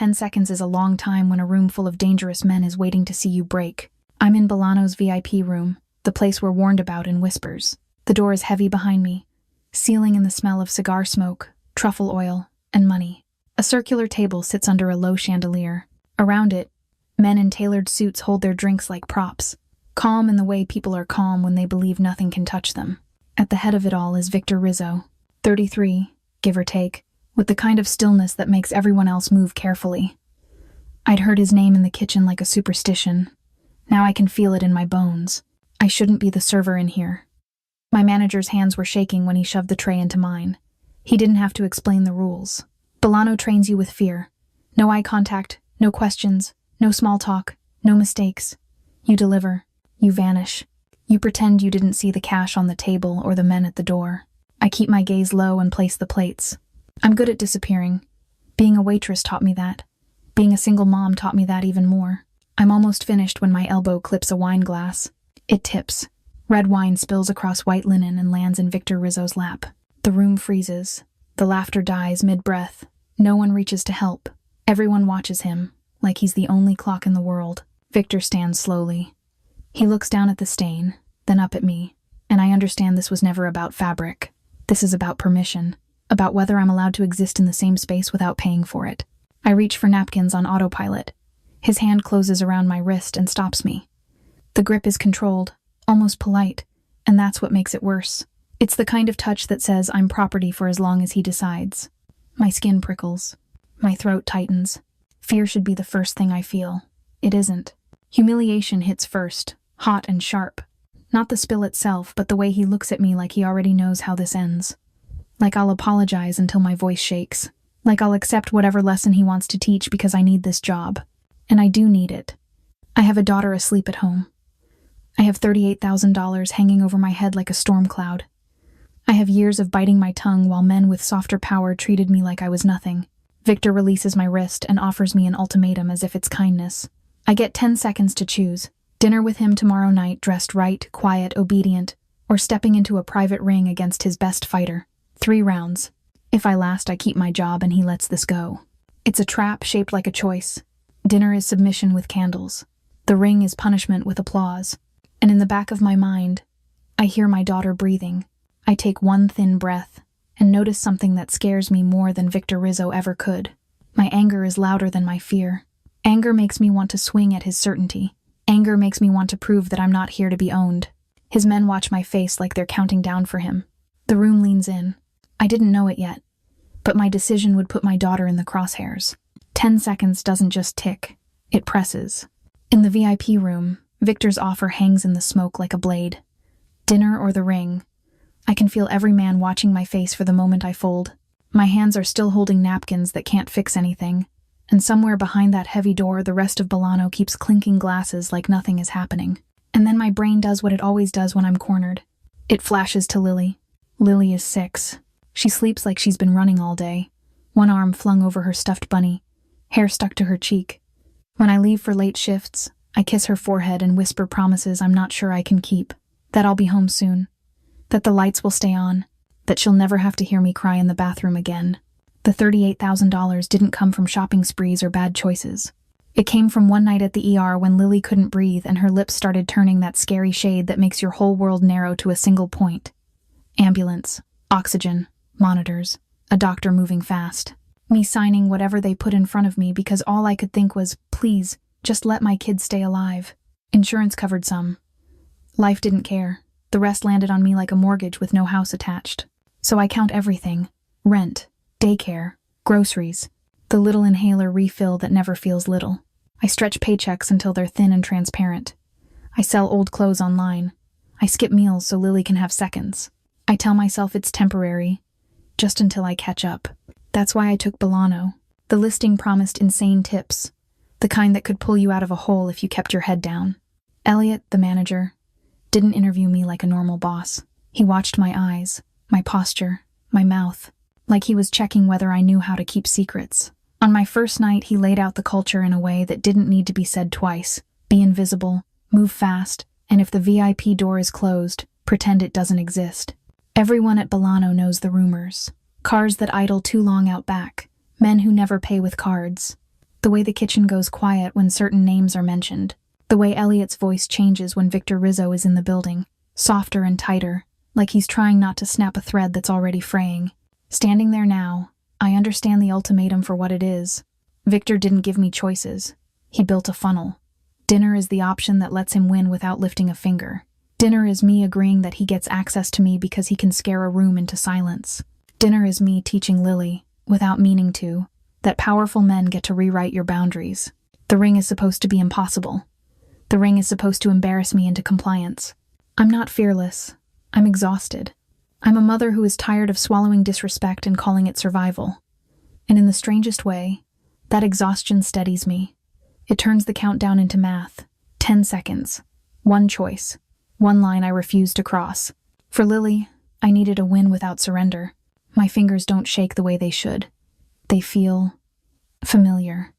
10 seconds is a long time when a room full of dangerous men is waiting to see you break. I'm in Bolano's VIP room, the place we're warned about in whispers. The door is heavy behind me, sealing in the smell of cigar smoke, truffle oil, and money. A circular table sits under a low chandelier. Around it, men in tailored suits hold their drinks like props, calm in the way people are calm when they believe nothing can touch them. At the head of it all is Victor Rizzo, 33, give or take, with the kind of stillness that makes everyone else move carefully. I'd heard his name in the kitchen like a superstition. Now I can feel it in my bones. I shouldn't be the server in here. My manager's hands were shaking when he shoved the tray into mine. He didn't have to explain the rules. Bolano trains you with fear. No eye contact, no questions, no small talk, no mistakes. You deliver. You vanish. You pretend you didn't see the cash on the table or the men at the door. I keep my gaze low and place the plates. I'm good at disappearing. Being a waitress taught me that. Being a single mom taught me that even more. I'm almost finished when my elbow clips a wine glass. It tips. Red wine spills across white linen and lands in Victor Rizzo's lap. The room freezes. The laughter dies mid-breath. No one reaches to help. Everyone watches him, like he's the only clock in the world. Victor stands slowly. He looks down at the stain, then up at me, and I understand this was never about fabric. This is about permission, about whether I'm allowed to exist in the same space without paying for it. I reach for napkins on autopilot. His hand closes around my wrist and stops me. The grip is controlled, almost polite, and that's what makes it worse. It's the kind of touch that says I'm property for as long as he decides. My skin prickles. My throat tightens. Fear should be the first thing I feel. It isn't. Humiliation hits first, hot and sharp. Not the spill itself, but the way he looks at me like he already knows how this ends. Like I'll apologize until my voice shakes. Like I'll accept whatever lesson he wants to teach because I need this job. And I do need it. I have a daughter asleep at home. I have $38,000 hanging over my head like a storm cloud. I have years of biting my tongue while men with softer power treated me like I was nothing. Victor releases my wrist and offers me an ultimatum as if it's kindness. I get 10 seconds to choose. Dinner with him tomorrow night, dressed right, quiet, obedient, or stepping into a private ring against his best fighter. 3 rounds. If I last, I keep my job and he lets this go. It's a trap shaped like a choice. Dinner is submission with candles. The ring is punishment with applause. And in the back of my mind, I hear my daughter breathing. I take one thin breath and notice something that scares me more than Victor Rizzo ever could. My anger is louder than my fear. Anger makes me want to swing at his certainty. Anger makes me want to prove that I'm not here to be owned. His men watch my face like they're counting down for him. The room leans in. I didn't know it yet, but my decision would put my daughter in the crosshairs. 10 seconds doesn't just tick, it presses. In the VIP room, Victor's offer hangs in the smoke like a blade. Dinner or the ring. I can feel every man watching my face for the moment I fold. My hands are still holding napkins that can't fix anything, and somewhere behind that heavy door, the rest of Bolano keeps clinking glasses like nothing is happening. And then my brain does what it always does when I'm cornered. It flashes to Lily. Lily is 6. She sleeps like she's been running all day, one arm flung over her stuffed bunny, hair stuck to her cheek. When I leave for late shifts, I kiss her forehead and whisper promises I'm not sure I can keep, that I'll be home soon, that the lights will stay on, that she'll never have to hear me cry in the bathroom again. The $38,000 didn't come from shopping sprees or bad choices. It came from one night at the ER when Lily couldn't breathe and her lips started turning that scary shade that makes your whole world narrow to a single point. Ambulance, oxygen, monitors, a doctor moving fast. Me signing whatever they put in front of me because all I could think was, please, just let my kids stay alive. Insurance covered some. Life didn't care. The rest landed on me like a mortgage with no house attached. So I count everything. Rent, daycare, groceries, the little inhaler refill that never feels little. I stretch paychecks until they're thin and transparent. I sell old clothes online. I skip meals so Lily can have seconds. I tell myself it's temporary, just until I catch up. That's why I took Bolano. The listing promised insane tips, the kind that could pull you out of a hole if you kept your head down. Elliot, the manager, didn't interview me like a normal boss. He watched my eyes, my posture, my mouth, like he was checking whether I knew how to keep secrets. On my first night, he laid out the culture in a way that didn't need to be said twice. Be invisible, move fast, and if the VIP door is closed, pretend it doesn't exist. Everyone at Bolano knows the rumors. Cars that idle too long out back. Men who never pay with cards. The way the kitchen goes quiet when certain names are mentioned. The way Elliot's voice changes when Victor Rizzo is in the building, softer and tighter, like he's trying not to snap a thread that's already fraying. Standing there now, I understand the ultimatum for what it is. Victor didn't give me choices. He built a funnel. Dinner is the option that lets him win without lifting a finger. Dinner is me agreeing that he gets access to me because he can scare a room into silence. Dinner is me teaching Lily, without meaning to, that powerful men get to rewrite your boundaries. The ring is supposed to be impossible. The ring is supposed to embarrass me into compliance. I'm not fearless. I'm exhausted. I'm a mother who is tired of swallowing disrespect and calling it survival. And in the strangest way, that exhaustion steadies me. It turns the countdown into math. 10 seconds. One choice. One line I refuse to cross. For Lily, I needed a win without surrender. My fingers don't shake the way they should. They feel familiar.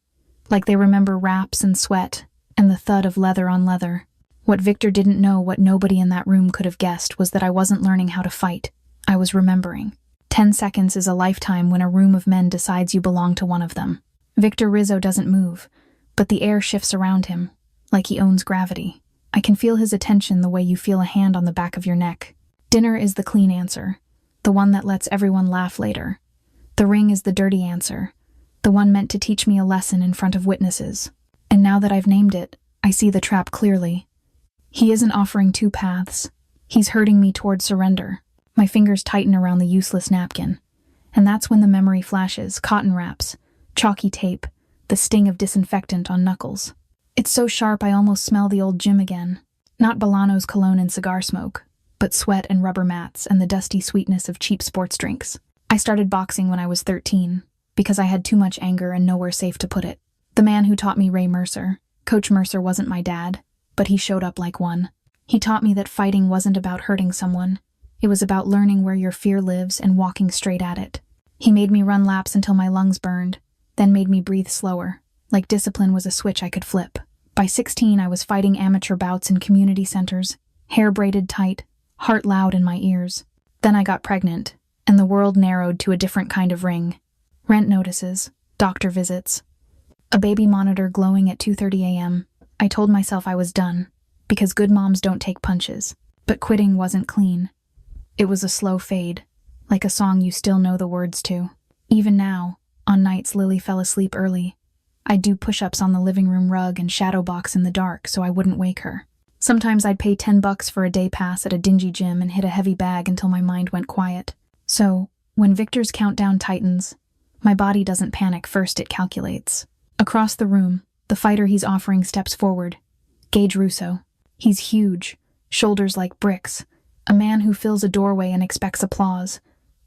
Like they remember wraps and sweat and the thud of leather on leather. What Victor didn't know, what nobody in that room could have guessed, was that I wasn't learning how to fight. I was remembering. 10 seconds is a lifetime when a room of men decides you belong to one of them. Victor Rizzo doesn't move, but the air shifts around him, like he owns gravity. I can feel his attention the way you feel a hand on the back of your neck. Dinner is the clean answer, the one that lets everyone laugh later. The ring is the dirty answer, the one meant to teach me a lesson in front of witnesses. And now that I've named it, I see the trap clearly. He isn't offering two paths. He's herding me toward surrender. My fingers tighten around the useless napkin. And that's when the memory flashes, cotton wraps, chalky tape, the sting of disinfectant on knuckles. It's so sharp I almost smell the old gym again. Not Bolano's cologne and cigar smoke, but sweat and rubber mats and the dusty sweetness of cheap sports drinks. I started boxing when I was 13, because I had too much anger and nowhere safe to put it. The man who taught me, Ray Mercer, Coach Mercer, wasn't my dad, but he showed up like one. He taught me that fighting wasn't about hurting someone. It was about learning where your fear lives and walking straight at it. He made me run laps until my lungs burned, then made me breathe slower, like discipline was a switch I could flip. By 16, I was fighting amateur bouts in community centers, hair braided tight, heart loud in my ears. Then I got pregnant, and the world narrowed to a different kind of ring. Rent notices, doctor visits, a baby monitor glowing at 2:30 a.m. I told myself I was done, because good moms don't take punches. But quitting wasn't clean. It was a slow fade, like a song you still know the words to. Even now, on nights Lily fell asleep early, I'd do push-ups on the living room rug and shadow box in the dark so I wouldn't wake her. Sometimes I'd pay $10 for a day pass at a dingy gym and hit a heavy bag until my mind went quiet. So, when Victor's countdown tightens, my body doesn't panic, first it calculates. Across the room, the fighter he's offering steps forward. Gage Russo. He's huge, shoulders like bricks, a man who fills a doorway and expects applause.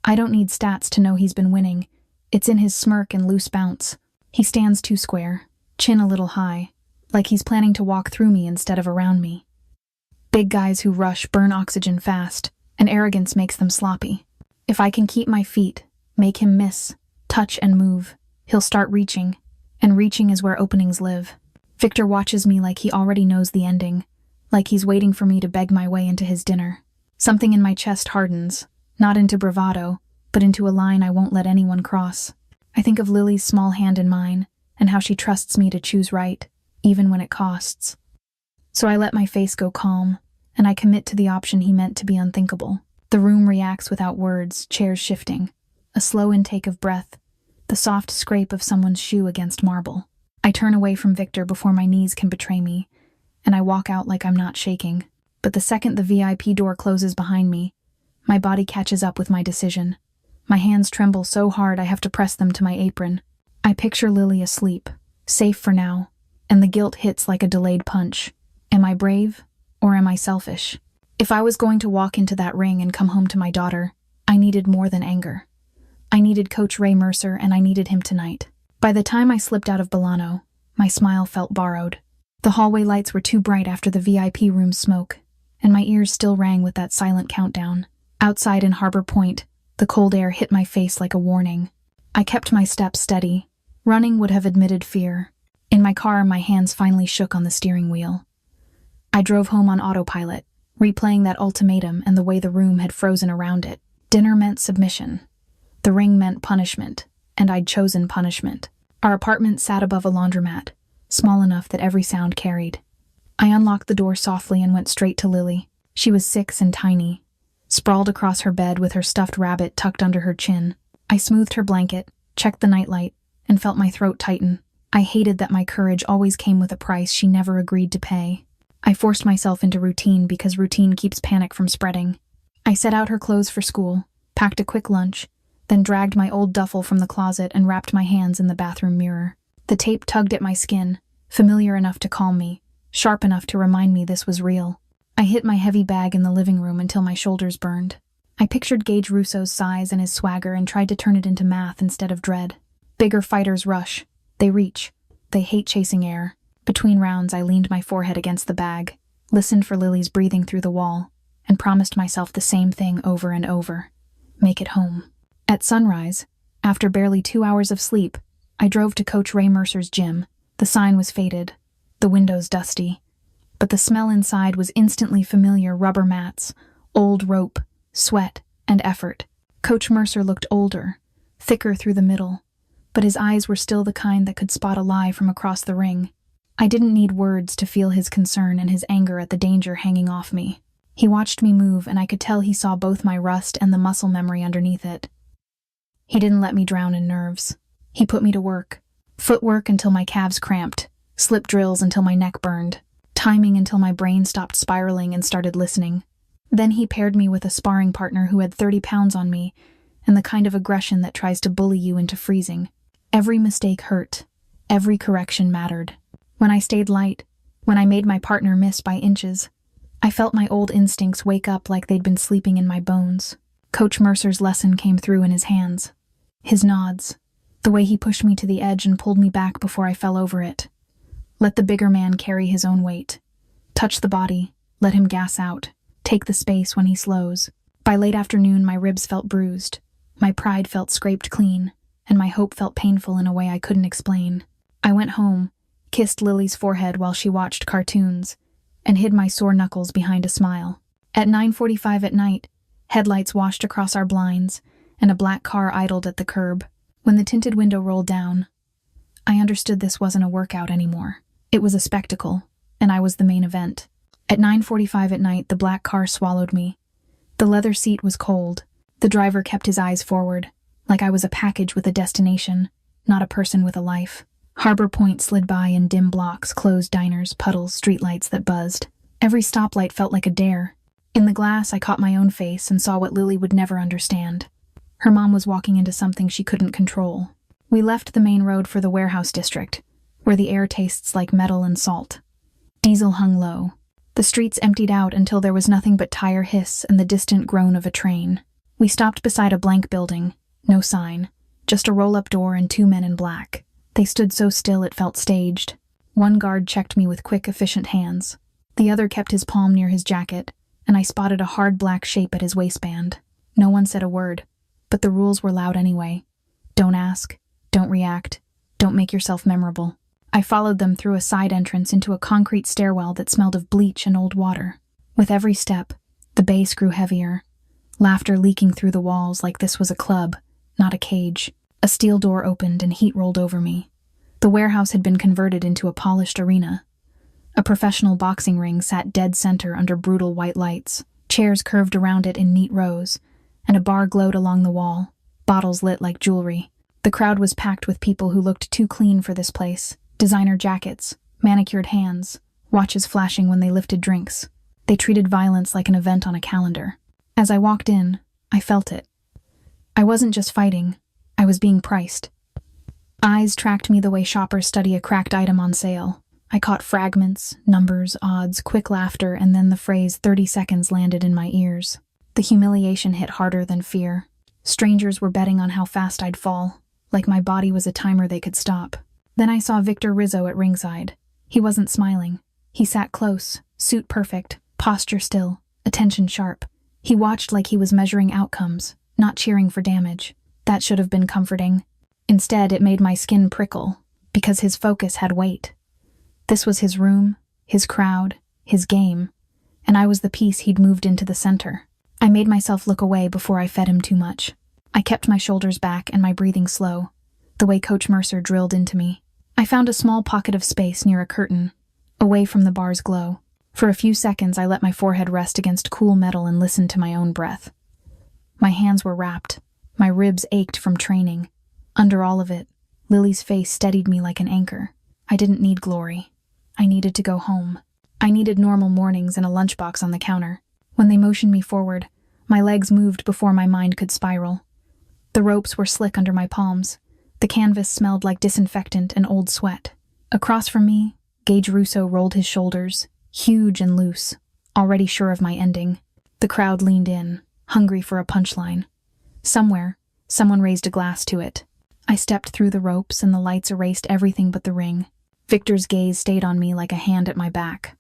I don't need stats to know he's been winning. It's in his smirk and loose bounce. He stands too square, chin a little high, like he's planning to walk through me instead of around me. Big guys who rush burn oxygen fast, and arrogance makes them sloppy. If I can keep my feet, make him miss, touch and move, he'll start reaching, and reaching is where openings live. Victor watches me like he already knows the ending, like he's waiting for me to beg my way into his dinner. Something in my chest hardens, not into bravado, but into a line I won't let anyone cross. I think of Lily's small hand in mine, and how she trusts me to choose right, even when it costs. So I let my face go calm, and I commit to the option he meant to be unthinkable. The room reacts without words, chairs shifting, a slow intake of breath, the soft scrape of someone's shoe against marble. I turn away from Victor before my knees can betray me, and I walk out like I'm not shaking. But the second the VIP door closes behind me, my body catches up with my decision. My hands tremble so hard I have to press them to my apron. I picture Lily asleep, safe for now, and the guilt hits like a delayed punch. Am I brave, or am I selfish? If I was going to walk into that ring and come home to my daughter, I needed more than anger. I needed Coach Ray Mercer, and I needed him tonight. By the time I slipped out of Bolano, my smile felt borrowed. The hallway lights were too bright after the VIP room's smoke, and my ears still rang with that silent countdown. Outside in Harbor Point, the cold air hit my face like a warning. I kept my steps steady. Running would have admitted fear. In my car, my hands finally shook on the steering wheel. I drove home on autopilot, replaying that ultimatum and the way the room had frozen around it. Dinner meant submission. The ring meant punishment, and I'd chosen punishment. Our apartment sat above a laundromat, small enough that every sound carried. I unlocked the door softly and went straight to Lily. She was 6 and tiny, sprawled across her bed with her stuffed rabbit tucked under her chin. I smoothed her blanket, checked the nightlight, and felt my throat tighten. I hated that my courage always came with a price she never agreed to pay. I forced myself into routine because routine keeps panic from spreading. I set out her clothes for school, packed a quick lunch, then dragged my old duffel from the closet and wrapped my hands in the bathroom mirror. The tape tugged at my skin, familiar enough to calm me, sharp enough to remind me this was real. I hid my heavy bag in the living room until my shoulders burned. I pictured Gage Russo's size and his swagger and tried to turn it into math instead of dread. Bigger fighters rush. They reach. They hate chasing air. Between rounds, I leaned my forehead against the bag, listened for Lily's breathing through the wall, and promised myself the same thing over and over. Make it home. At sunrise, after barely 2 hours of sleep, I drove to Coach Ray Mercer's gym. The sign was faded, the windows dusty, but the smell inside was instantly familiar: rubber mats, old rope, sweat, and effort. Coach Mercer looked older, thicker through the middle, but his eyes were still the kind that could spot a lie from across the ring. I didn't need words to feel his concern and his anger at the danger hanging off me. He watched me move, and I could tell he saw both my rust and the muscle memory underneath it. He didn't let me drown in nerves. He put me to work. Footwork until my calves cramped, slip drills until my neck burned, timing until my brain stopped spiraling and started listening. Then he paired me with a sparring partner who had 30 pounds on me, and the kind of aggression that tries to bully you into freezing. Every mistake hurt. Every correction mattered. When I stayed light, when I made my partner miss by inches, I felt my old instincts wake up like they'd been sleeping in my bones. Coach Mercer's lesson came through in his hands. His nods. The way he pushed me to the edge and pulled me back before I fell over it. Let the bigger man carry his own weight. Touch the body. Let him gas out. Take the space when he slows. By late afternoon, my ribs felt bruised. My pride felt scraped clean, and my hope felt painful in a way I couldn't explain. I went home, kissed Lily's forehead while she watched cartoons, and hid my sore knuckles behind a smile. At 9:45 at night, headlights washed across our blinds, and a black car idled at the curb. When the tinted window rolled down, I understood this wasn't a workout anymore. It was a spectacle, and I was the main event. At 9:45 at night, the black car swallowed me. The leather seat was cold. The driver kept his eyes forward, like I was a package with a destination, not a person with a life. Harbor Point slid by in dim blocks, closed diners, puddles, streetlights that buzzed. Every stoplight felt like a dare. In the glass, I caught my own face and saw what Lily would never understand. Her mom was walking into something she couldn't control. We left the main road for the warehouse district, where the air tastes like metal and salt. Diesel hung low. The streets emptied out until there was nothing but tire hiss and the distant groan of a train. We stopped beside a blank building. No sign. Just a roll-up door and 2 men in black. They stood so still it felt staged. One guard checked me with quick, efficient hands. The other kept his palm near his jacket, and I spotted a hard black shape at his waistband. No one said a word, but the rules were loud anyway. Don't ask. Don't react. Don't make yourself memorable. I followed them through a side entrance into a concrete stairwell that smelled of bleach and old water. With every step, the bass grew heavier, laughter leaking through the walls like this was a club, not a cage. A steel door opened and heat rolled over me. The warehouse had been converted into a polished arena. A professional boxing ring sat dead center under brutal white lights. Chairs curved around it in neat rows, and a bar glowed along the wall, bottles lit like jewelry. The crowd was packed with people who looked too clean for this place. Designer jackets, manicured hands, watches flashing when they lifted drinks. They treated violence like an event on a calendar. As I walked in, I felt it. I wasn't just fighting, I was being priced. Eyes tracked me the way shoppers study a cracked item on sale. I caught fragments, numbers, odds, quick laughter, and then the phrase 30 seconds landed in my ears. The humiliation hit harder than fear. Strangers were betting on how fast I'd fall, like my body was a timer they could stop. Then I saw Victor Rizzo at ringside. He wasn't smiling. He sat close, suit perfect, posture still, attention sharp. He watched like he was measuring outcomes, not cheering for damage. That should have been comforting. Instead, it made my skin prickle, because his focus had weight. This was his room, his crowd, his game, and I was the piece he'd moved into the center. I made myself look away before I fed him too much. I kept my shoulders back and my breathing slow. the way Coach Mercer drilled into me. I found a small pocket of space near a curtain, away from the bar's glow. For a few seconds, I let my forehead rest against cool metal and listened to my own breath. My hands were wrapped. My ribs ached from training. Under all of it, Lily's face steadied me like an anchor. I didn't need glory. I needed to go home. I needed normal mornings and a lunchbox on the counter. When they motioned me forward, my legs moved before my mind could spiral. The ropes were slick under my palms. The canvas smelled like disinfectant and old sweat. Across from me, Gage Russo rolled his shoulders, huge and loose, already sure of my ending. The crowd leaned in, hungry for a punchline. Somewhere, someone raised a glass to it. I stepped through the ropes and the lights erased everything but the ring. Victor's gaze stayed on me like a hand at my back.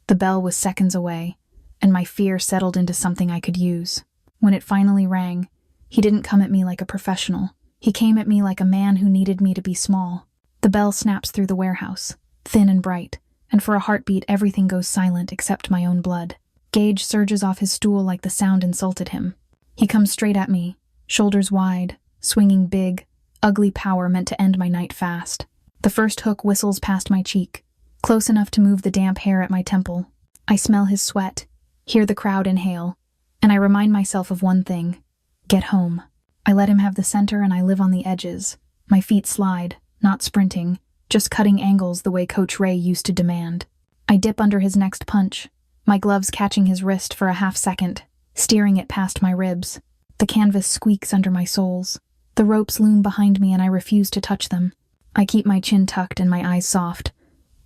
The bell was seconds away, and my fear settled into something I could use. When it finally rang, he didn't come at me like a professional. He came at me like a man who needed me to be small. The bell snaps through the warehouse, thin and bright, and for a heartbeat everything goes silent except my own blood. Gage surges off his stool like the sound insulted him. He comes straight at me, shoulders wide, swinging big, ugly power meant to end my night fast. The first hook whistles past my cheek, close enough to move the damp hair at my temple. I smell his sweat, hear the crowd inhale, and I remind myself of one thing: get home. I let him have the center and I live on the edges. My feet slide, not sprinting, just cutting angles the way Coach Ray used to demand. I dip under his next punch, my gloves catching his wrist for a half second, steering it past my ribs. The canvas squeaks under my soles. The ropes loom behind me and I refuse to touch them. I keep my chin tucked and my eyes soft,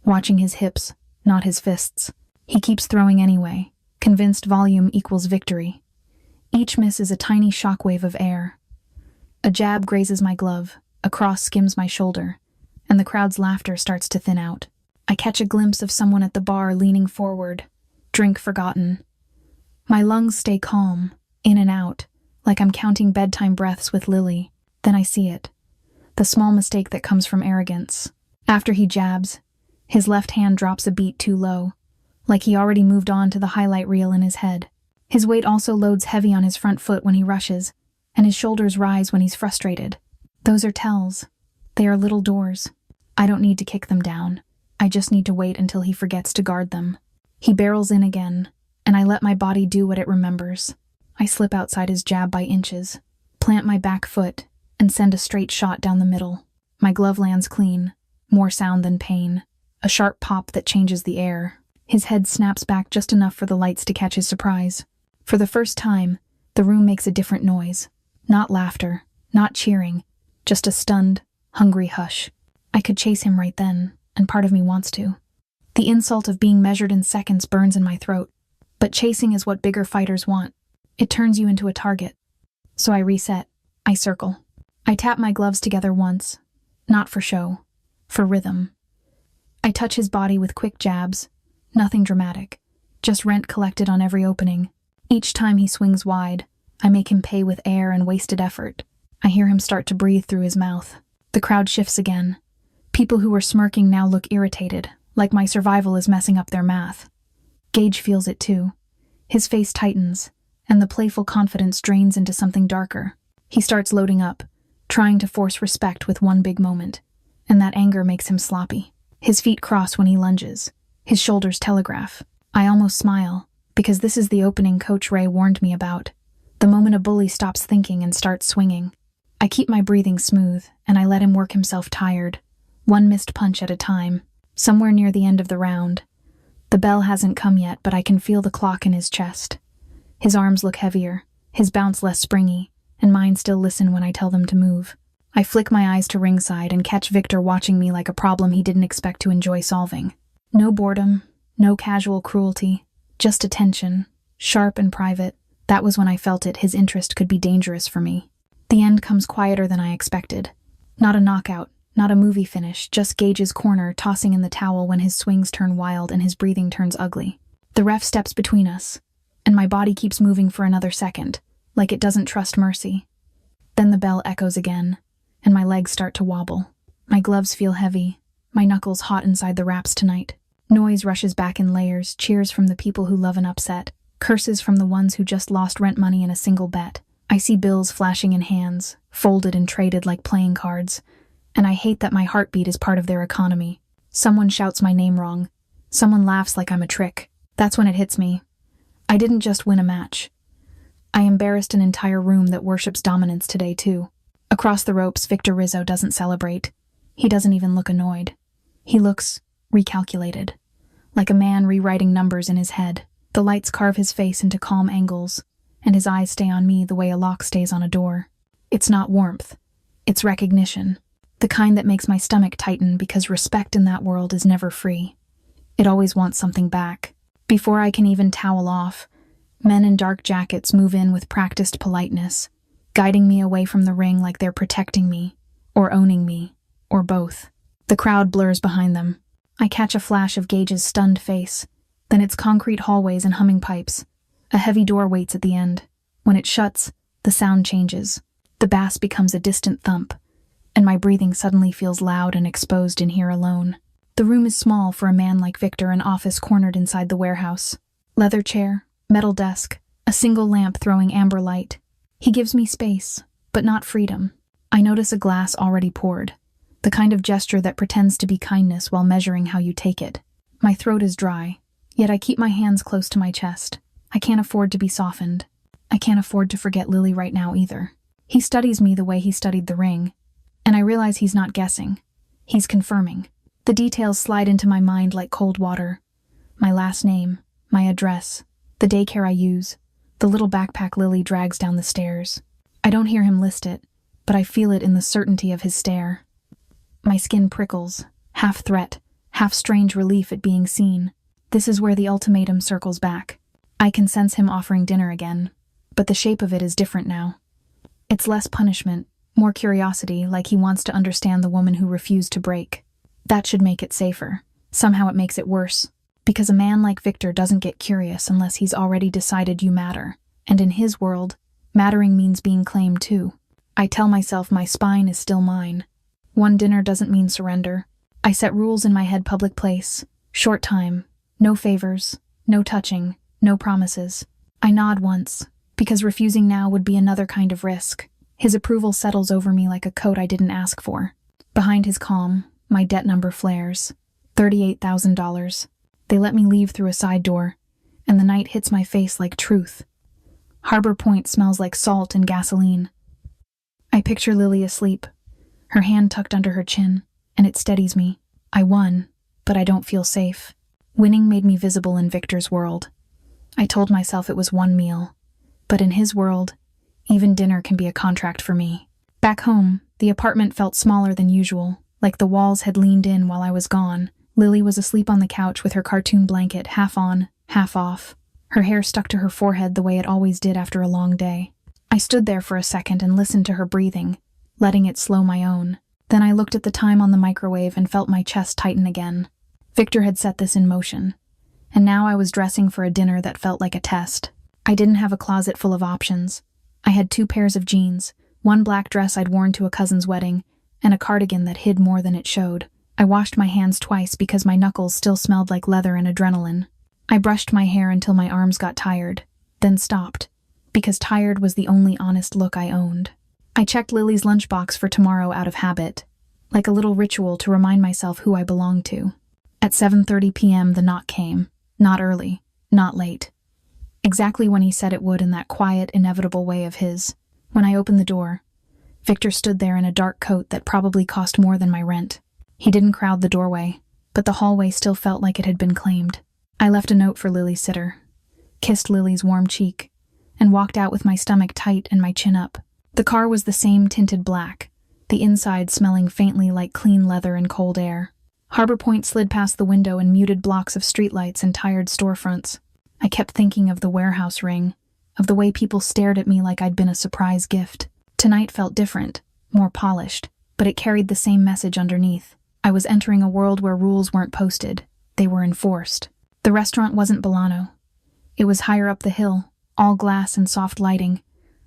watching his hips, not his fists. He keeps throwing anyway, convinced volume equals victory. Each miss is a tiny shockwave of air. A jab grazes my glove, a cross skims my shoulder, and the crowd's laughter starts to thin out. I catch a glimpse of someone at the bar leaning forward, drink forgotten. My lungs stay calm, in and out, like I'm counting bedtime breaths with Lily. Then I see it. The small mistake that comes from arrogance. After he jabs, his left hand drops a beat too low, like he already moved on to the highlight reel in his head. His weight also loads heavy on his front foot when he rushes, and his shoulders rise when he's frustrated. Those are tells. They are little doors. I don't need to kick them down. I just need to wait until he forgets to guard them. He barrels in again, and I let my body do what it remembers. I slip outside his jab by inches, plant my back foot, and send a straight shot down the middle. My glove lands clean, more sound than pain. A sharp pop that changes the air. His head snaps back just enough for the lights to catch his surprise. For the first time, the room makes a different noise. Not laughter, not cheering, just a stunned, hungry hush. I could chase him right then, and part of me wants to. The insult of being measured in seconds burns in my throat. But chasing is what bigger fighters want. It turns you into a target. So I reset. I circle. I tap my gloves together once. Not for show. For rhythm. I touch his body with quick jabs. Nothing dramatic. Just rent collected on every opening. Each time he swings wide, I make him pay with air and wasted effort. I hear him start to breathe through his mouth. The crowd shifts again. People who were smirking now look irritated, like my survival is messing up their math. Gage feels it too. His face tightens, and the playful confidence drains into something darker. He starts loading up, trying to force respect with one big moment, and that anger makes him sloppy. His feet cross when he lunges. His shoulders telegraph. I almost smile, because this is the opening Coach Ray warned me about. The moment a bully stops thinking and starts swinging. I keep my breathing smooth, and I let him work himself tired, one missed punch at a time. Somewhere near the end of the round. The bell hasn't come yet, but I can feel the clock in his chest. His arms look heavier, his bounce less springy, and mine still listen when I tell them to move. I flick my eyes to ringside and catch Victor watching me like a problem he didn't expect to enjoy solving. No boredom, no casual cruelty, just attention, sharp and private. That was when I felt it, his interest could be dangerous for me. The end comes quieter than I expected. Not a knockout, not a movie finish, just Gage's corner tossing in the towel when his swings turn wild and his breathing turns ugly. The ref steps between us, and my body keeps moving for another second, like it doesn't trust mercy. Then the bell echoes again, and my legs start to wobble. My gloves feel heavy, my knuckles hot inside the wraps tonight. Noise rushes back in layers, cheers from the people who love an upset, curses from the ones who just lost rent money in a single bet. I see bills flashing in hands, folded and traded like playing cards, and I hate that my heartbeat is part of their economy. Someone shouts my name wrong. Someone laughs like I'm a trick. That's when it hits me. I didn't just win a match. I embarrassed an entire room that worships dominance today, too. Across the ropes, Victor Rizzo doesn't celebrate. He doesn't even look annoyed. He looks recalculated, like a man rewriting numbers in his head. The lights carve his face into calm angles, and his eyes stay on me the way a lock stays on a door. It's not warmth. It's recognition. The kind that makes my stomach tighten because respect in that world is never free. It always wants something back. Before I can even towel off, men in dark jackets move in with practiced politeness, guiding me away from the ring like they're protecting me, or owning me, or both. The crowd blurs behind them. I catch a flash of Gage's stunned face. Then it's concrete hallways and humming pipes. A heavy door waits at the end. When it shuts, the sound changes. The bass becomes a distant thump, and my breathing suddenly feels loud and exposed in here alone. The room is small for a man like Victor, an office cornered inside the warehouse. Leather chair, metal desk, a single lamp throwing amber light. He gives me space, but not freedom. I notice a glass already poured, the kind of gesture that pretends to be kindness while measuring how you take it. My throat is dry, yet I keep my hands close to my chest. I can't afford to be softened. I can't afford to forget Lily right now either. He studies me the way he studied the ring, and I realize he's not guessing. He's confirming. The details slide into my mind like cold water. My last name, my address, the daycare I use, the little backpack Lily drags down the stairs. I don't hear him list it, but I feel it in the certainty of his stare. My skin prickles, half threat, half strange relief at being seen. This is where the ultimatum circles back. I can sense him offering dinner again, but the shape of it is different now. It's less punishment, more curiosity, like he wants to understand the woman who refused to break. That should make it safer. Somehow it makes it worse, because a man like Victor doesn't get curious unless he's already decided you matter, and in his world, mattering means being claimed too. I tell myself my spine is still mine. One dinner doesn't mean surrender. I set rules in my head: public place, short time, no favors, no touching, no promises. I nod once, because refusing now would be another kind of risk. His approval settles over me like a coat I didn't ask for. Behind his calm, my debt number flares. $38,000. They let me leave through a side door, and the night hits my face like truth. Harbor Point smells like salt and gasoline. I picture Lily asleep, her hand tucked under her chin, and it steadies me. I won, but I don't feel safe. Winning made me visible in Victor's world. I told myself it was one meal, but in his world, even dinner can be a contract for me. Back home, the apartment felt smaller than usual, like the walls had leaned in while I was gone. Lily was asleep on the couch with her cartoon blanket half on, half off. Her hair stuck to her forehead the way it always did after a long day. I stood there for a second and listened to her breathing, letting it slow my own. Then I looked at the time on the microwave and felt my chest tighten again. Victor had set this in motion, and now I was dressing for a dinner that felt like a test. I didn't have a closet full of options. I had 2 pairs of jeans, one black dress I'd worn to a cousin's wedding, and a cardigan that hid more than it showed. I washed my hands twice because my knuckles still smelled like leather and adrenaline. I brushed my hair until my arms got tired, then stopped, because tired was the only honest look I owned. I checked Lily's lunchbox for tomorrow out of habit, like a little ritual to remind myself who I belonged to. At 7:30 p.m. the knock came, not early, not late. Exactly when he said it would in that quiet, inevitable way of his. When I opened the door, Victor stood there in a dark coat that probably cost more than my rent. He didn't crowd the doorway, but the hallway still felt like it had been claimed. I left a note for Lily's sitter, kissed Lily's warm cheek, and walked out with my stomach tight and my chin up. The car was the same tinted black, the inside smelling faintly like clean leather and cold air. Harbor Point slid past the window and muted blocks of streetlights and tired storefronts. I kept thinking of the warehouse ring, of the way people stared at me like I'd been a surprise gift. Tonight felt different, more polished, but it carried the same message underneath. I was entering a world where rules weren't posted, they were enforced. The restaurant wasn't Bolano. It was higher up the hill, all glass and soft lighting,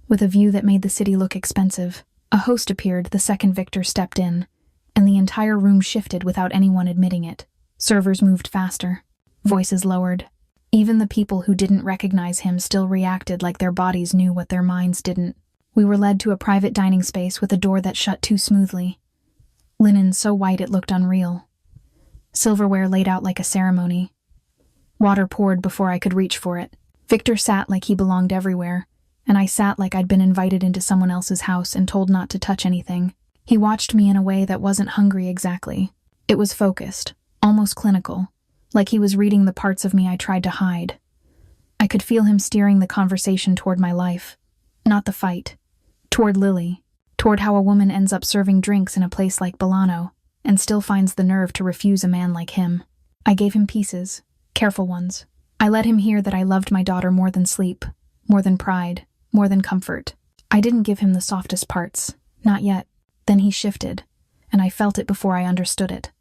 with a view that made the city look expensive. A host appeared the second Victor stepped in, and the entire room shifted without anyone admitting it. Servers moved faster, voices lowered. Even the people who didn't recognize him still reacted like their bodies knew what their minds didn't. We were led to a private dining space with a door that shut too smoothly. Linen so white it looked unreal. Silverware laid out like a ceremony. Water poured before I could reach for it. Victor sat like he belonged everywhere, and I sat like I'd been invited into someone else's house and told not to touch anything. He watched me in a way that wasn't hungry exactly. It was focused, almost clinical, like he was reading the parts of me I tried to hide. I could feel him steering the conversation toward my life, not the fight, toward Lily, toward how a woman ends up serving drinks in a place like Bolano and still finds the nerve to refuse a man like him. I gave him pieces, careful ones. I let him hear that I loved my daughter more than sleep, more than pride, more than comfort. I didn't give him the softest parts, not yet. Then he shifted, and I felt it before I understood it.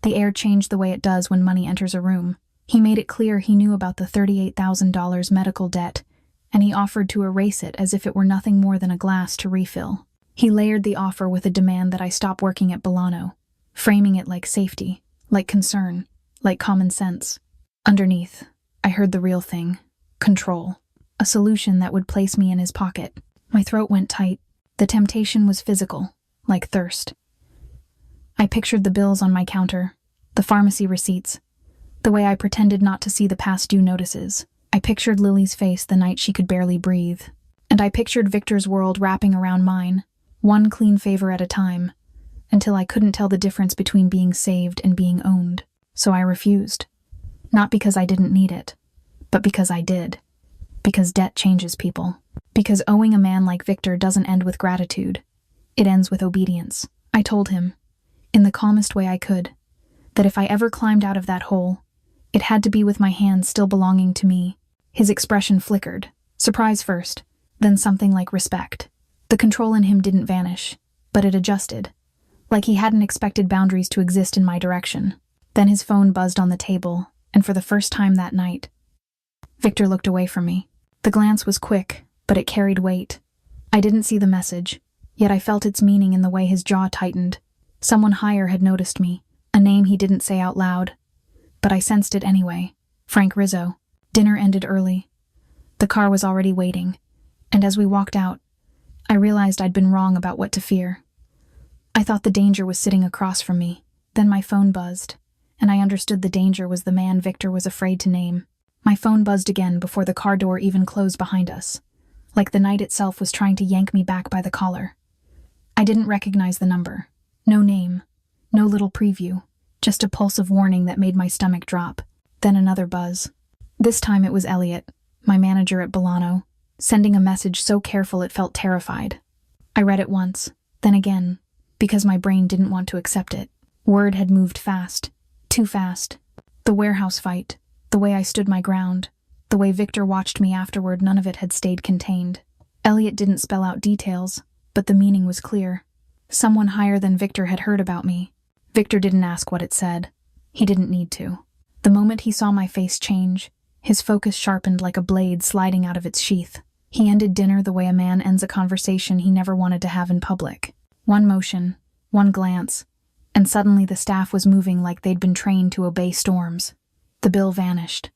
The air changed the way it does when money enters a room. He made it clear he knew about the $38,000 medical debt, and he offered to erase it as if it were nothing more than a glass to refill. He layered the offer with a demand that I stop working at Bolano, framing it like safety, like concern, like common sense. Underneath, I heard the real thing: control. A solution that would place me in his pocket. My throat went tight. The temptation was physical, like thirst. I pictured the bills on my counter, the pharmacy receipts, the way I pretended not to see the past due notices. I pictured Lily's face the night she could barely breathe. And I pictured Victor's world wrapping around mine, one clean favor at a time, until I couldn't tell the difference between being saved and being owned. So I refused. Not because I didn't need it, but because I did. Because debt changes people. Because owing a man like Victor doesn't end with gratitude. It ends with obedience. I told him, in the calmest way I could, that if I ever climbed out of that hole, it had to be with my hands still belonging to me. His expression flickered. Surprise first, then something like respect. The control in him didn't vanish, but it adjusted, like he hadn't expected boundaries to exist in my direction. Then his phone buzzed on the table, and for the first time that night, Victor looked away from me. The glance was quick, but it carried weight. I didn't see the message, yet I felt its meaning in the way his jaw tightened. Someone higher had noticed me, a name he didn't say out loud. But I sensed it anyway. Frank Rizzo. Dinner ended early. The car was already waiting, and as we walked out, I realized I'd been wrong about what to fear. I thought the danger was sitting across from me. Then my phone buzzed, and I understood the danger was the man Victor was afraid to name. My phone buzzed again before the car door even closed behind us, like the night itself was trying to yank me back by the collar. I didn't recognize the number. No name, no little preview, just a pulse of warning that made my stomach drop. Then another buzz. This time it was Elliot, my manager at Bolano, sending a message so careful it felt terrified. I read it once, then again, because my brain didn't want to accept it. Word had moved fast, too fast. The warehouse fight, the way I stood my ground, the way Victor watched me afterward, none of it had stayed contained. Elliot didn't spell out details, but the meaning was clear. Someone higher than Victor had heard about me. Victor didn't ask what it said. He didn't need to. The moment he saw my face change, his focus sharpened like a blade sliding out of its sheath. He ended dinner the way a man ends a conversation he never wanted to have in public. One motion, one glance, and suddenly the staff was moving like they'd been trained to obey storms. The bill vanished.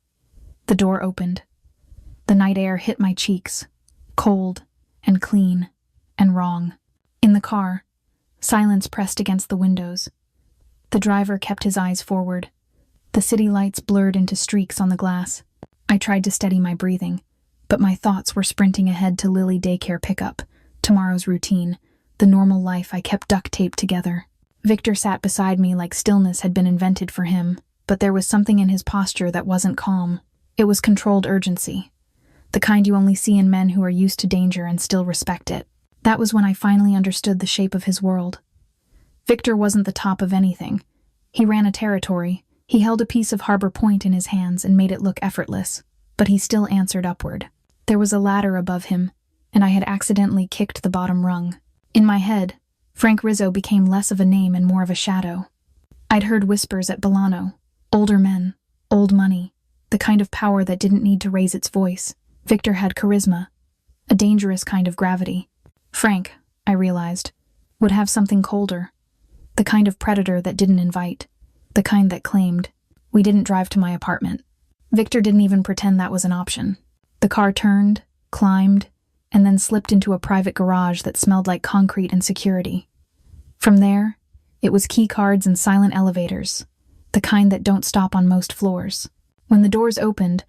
The door opened. The night air hit my cheeks, cold and clean and wrong. In the car, silence pressed against the windows. The driver kept his eyes forward. The city lights blurred into streaks on the glass. I tried to steady my breathing, but my thoughts were sprinting ahead to Lily daycare pickup, tomorrow's routine, the normal life I kept duct-taped together. Victor sat beside me like stillness had been invented for him, but there was something in his posture that wasn't calm. It was controlled urgency, the kind you only see in men who are used to danger and still respect it. That was when I finally understood the shape of his world. Victor wasn't the top of anything. He ran a territory. He held a piece of Harbor Point in his hands and made it look effortless, but he still answered upward. There was a ladder above him, and I had accidentally kicked the bottom rung. In my head, Frank Rizzo became less of a name and more of a shadow. I'd heard whispers at Bolano. Older men, old money, the kind of power that didn't need to raise its voice. Victor had charisma, a dangerous kind of gravity. Frank, I realized, would have something colder, the kind of predator that didn't invite, the kind that claimed. We didn't drive to my apartment. Victor didn't even pretend that was an option. The car turned, climbed, and then slipped into a private garage that smelled like concrete and security. From there, It was key cards and silent elevators, the kind that don't stop on most floors. When the doors opened,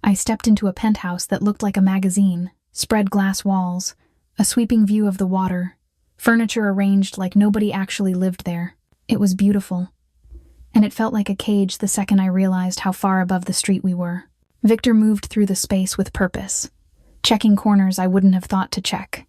I stepped into a penthouse that looked like a magazine, spread glass walls, a sweeping view of the water, furniture arranged like nobody actually lived there. It was beautiful, and it felt like a cage the second I realized how far above the street we were. Victor moved through the space with purpose, checking corners I wouldn't have thought to check,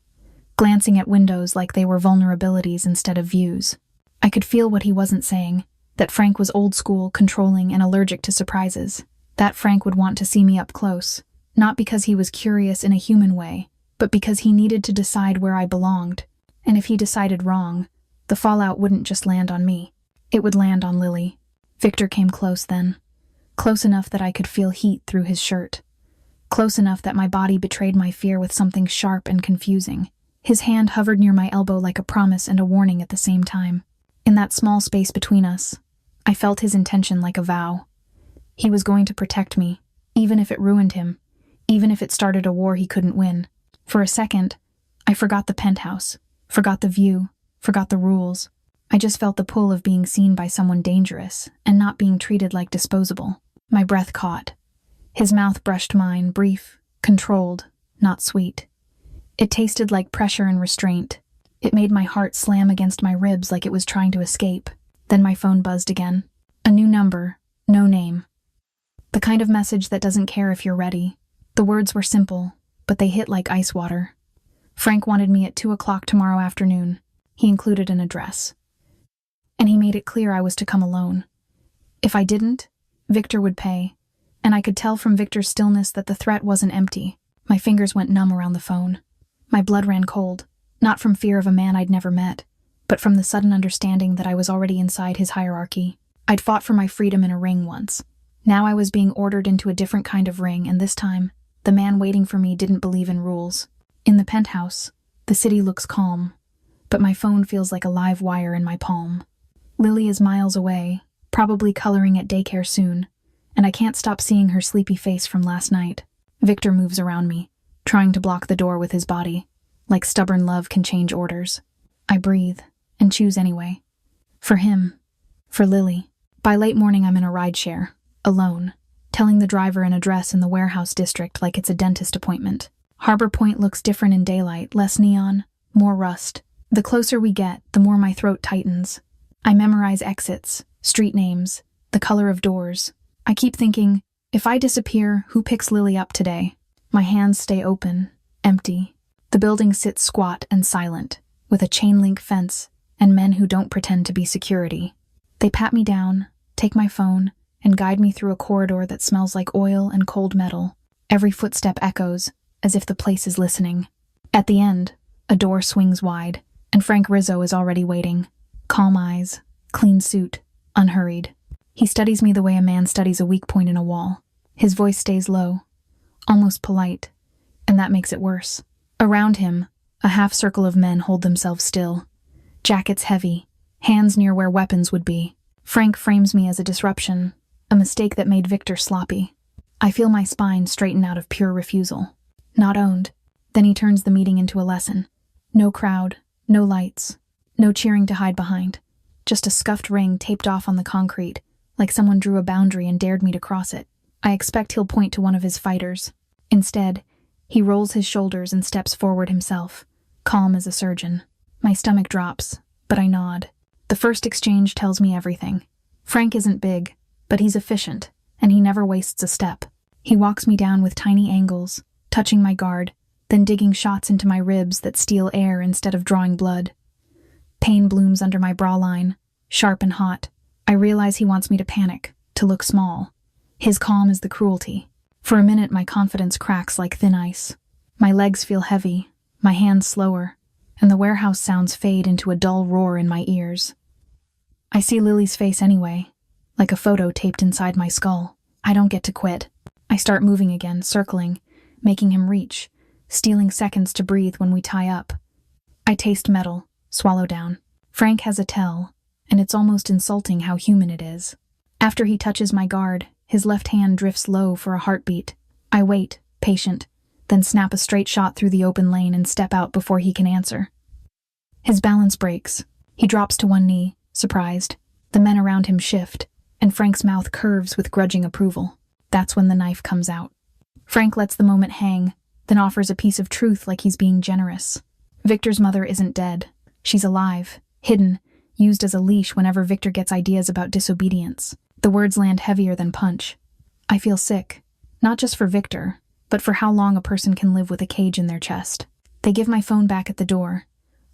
glancing at windows like they were vulnerabilities instead of views. I could feel what he wasn't saying, that Frank was old school, controlling, and allergic to surprises. That Frank would want to see me up close, not because he was curious in a human way, but because he needed to decide where I belonged. And if he decided wrong, the fallout wouldn't just land on me. It would land on Lily. Victor came close then. Close enough that I could feel heat through his shirt. Close enough that my body betrayed my fear with something sharp and confusing. His hand hovered near my elbow like a promise and a warning at the same time. In that small space between us, I felt his intention like a vow. He was going to protect me, even if it ruined him, even if it started a war he couldn't win. For a second, I forgot the penthouse, forgot the view, forgot the rules. I just felt the pull of being seen by someone dangerous and not being treated like disposable. My breath caught. His mouth brushed mine, brief, controlled, not sweet. It tasted like pressure and restraint. It made my heart slam against my ribs like it was trying to escape. Then my phone buzzed again. A new number, no name. The kind of message that doesn't care if you're ready. The words were simple, but they hit like ice water. Frank wanted me at 2:00 tomorrow afternoon. He included an address. And he made it clear I was to come alone. If I didn't, Victor would pay. And I could tell from Victor's stillness that the threat wasn't empty. My fingers went numb around the phone. My blood ran cold, not from fear of a man I'd never met, but from the sudden understanding that I was already inside his hierarchy. I'd fought for my freedom in a ring once. Now I was being ordered into a different kind of ring, and this time, the man waiting for me didn't believe in rules. In the penthouse, the city looks calm, but my phone feels like a live wire in my palm. Lily is miles away, probably coloring at daycare soon, and I can't stop seeing her sleepy face from last night. Victor moves around me, trying to block the door with his body, like stubborn love can change orders. I breathe, and choose anyway. For him. For Lily. By late morning I'm in a rideshare, alone, telling the driver an address in the warehouse district like it's a dentist appointment. Harbor Point looks different in daylight, less neon, more rust. The closer we get, the more my throat tightens. I memorize exits, street names, the color of doors. I keep thinking, if I disappear, who picks Lily up today? My hands stay open, empty. The building sits squat and silent, with a chain-link fence and men who don't pretend to be security. They pat me down, take my phone, and guide me through a corridor that smells like oil and cold metal. Every footstep echoes, as if the place is listening. At the end, a door swings wide, and Frank Rizzo is already waiting. Calm eyes, clean suit, unhurried. He studies me the way a man studies a weak point in a wall. His voice stays low, almost polite, and that makes it worse. Around him, a half-circle of men hold themselves still. Jackets heavy, hands near where weapons would be. Frank frames me as a disruption, a mistake that made Victor sloppy. I feel my spine straighten out of pure refusal. Not owned. Then he turns the meeting into a lesson. No crowd, no lights, no cheering to hide behind. Just a scuffed ring taped off on the concrete, like someone drew a boundary and dared me to cross it. I expect he'll point to one of his fighters. Instead, he rolls his shoulders and steps forward himself, calm as a surgeon. My stomach drops, but I nod. The first exchange tells me everything. Frank isn't big, but he's efficient, and he never wastes a step. He walks me down with tiny angles, touching my guard, then digging shots into my ribs that steal air instead of drawing blood. Pain blooms under my bra line, sharp and hot. I realize he wants me to panic, to look small. His calm is the cruelty. For a minute, my confidence cracks like thin ice. My legs feel heavy, my hands slower, and the warehouse sounds fade into a dull roar in my ears. I see Lily's face anyway, like a photo taped inside my skull. I don't get to quit. I start moving again, circling, making him reach, stealing seconds to breathe when we tie up. I taste metal, swallow down. Frank has a tell, and it's almost insulting how human it is. After he touches my guard, his left hand drifts low for a heartbeat. I wait, patient, then snap a straight shot through the open lane and step out before he can answer. His balance breaks. He drops to one knee, surprised. The men around him shift, and Frank's mouth curves with grudging approval. That's when the knife comes out. Frank lets the moment hang, then offers a piece of truth like he's being generous. Victor's mother isn't dead. She's alive, hidden, used as a leash whenever Victor gets ideas about disobedience. The words land heavier than punch. I feel sick, not just for Victor, but for how long a person can live with a cage in their chest. They give my phone back at the door,